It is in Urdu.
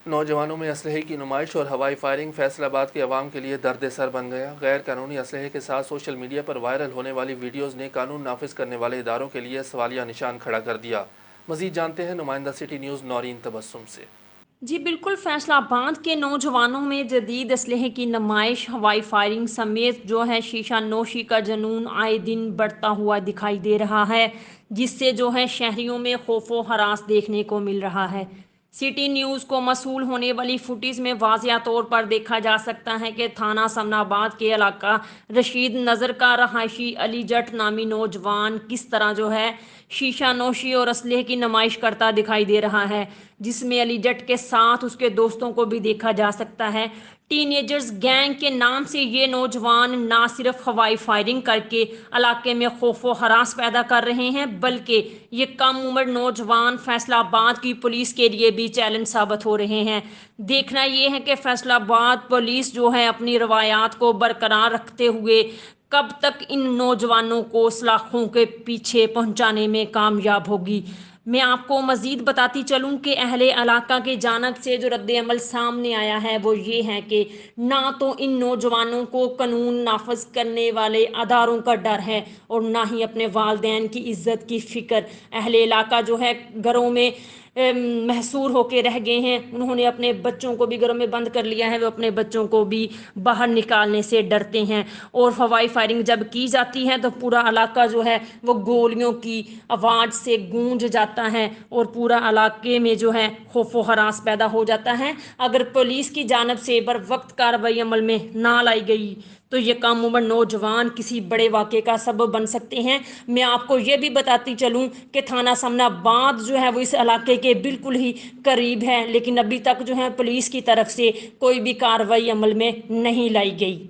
نوجوانوں میں اسلحے کی نمائش اور ہوائی فائرنگ فیصل آباد کے عوام کے لیے درد سر بن گیا۔ غیر قانونی اسلحے کے ساتھ سوشل میڈیا پر وائرل ہونے والی ویڈیوز نے قانون نافذ کرنے والے اداروں کے لیے سوالیہ نشان کھڑا کر دیا۔ مزید جانتے ہیں نمائندہ سٹی نیوز نورین تبسم سے۔ جی بالکل، فیصل آباد کے نوجوانوں میں جدید اسلحے کی نمائش، ہوائی فائرنگ سمیت شیشہ نوشی کا جنون آئے دن بڑھتا ہوا دکھائی دے رہا ہے، جس سے شہریوں میں خوف و ہراس دیکھنے کو مل رہا ہے۔ سٹی نیوز کو موصول ہونے والی فوٹیج میں واضح طور پر دیکھا جا سکتا ہے کہ تھانہ سمن آباد کے علاقہ رشید نظر کا رہائشی علی جٹ نامی نوجوان کس طرح شیشہ نوشی اور اسلحے کی نمائش کرتا دکھائی دے رہا ہے، جس میں علی جٹ کے ساتھ اس کے دوستوں کو بھی دیکھا جا سکتا ہے۔ ٹین ایجرز گینگ کے نام سے یہ نوجوان نہ صرف ہوائی فائرنگ کر کے علاقے میں خوف و ہراس پیدا کر رہے ہیں، بلکہ یہ کم عمر نوجوان فیصل آباد کی پولیس کے لیے بھی چیلنج ثابت ہو رہے ہیں۔ دیکھنا یہ ہے کہ فیصل آباد پولیس اپنی روایات کو برقرار رکھتے ہوئے کب تک ان نوجوانوں کو سلاخوں کے پیچھے پہنچانے میں کامیاب ہوگی۔ میں آپ کو مزید بتاتی چلوں کہ اہل علاقہ کی جانب سے جو رد عمل سامنے آیا ہے وہ یہ ہے کہ نہ تو ان نوجوانوں کو قانون نافذ کرنے والے اداروں کا ڈر ہے اور نہ ہی اپنے والدین کی عزت کی فکر۔ اہل علاقہ گھروں میں محصور ہو کے رہ گئے ہیں، انہوں نے اپنے بچوں کو بھی گھروں میں بند کر لیا ہے، وہ اپنے بچوں کو بھی باہر نکالنے سے ڈرتے ہیں، اور ہوائی فائرنگ جب کی جاتی ہے تو پورا علاقہ وہ گولیوں کی آواز سے گونج جاتا ہے اور پورا علاقے میں خوف و ہراس پیدا ہو جاتا ہے۔ اگر پولیس کی جانب سے بر وقت کارروائی عمل میں نہ لائی گئی تو یہ کم عمر نوجوان کسی بڑے واقعے کا سبب بن سکتے ہیں۔ میں آپ کو یہ بھی بتاتی چلوں کہ تھانہ سمن آباد وہ اس علاقے کے بالکل ہی قریب ہے، لیکن ابھی تک پولیس کی طرف سے کوئی بھی کارروائی عمل میں نہیں لائی گئی۔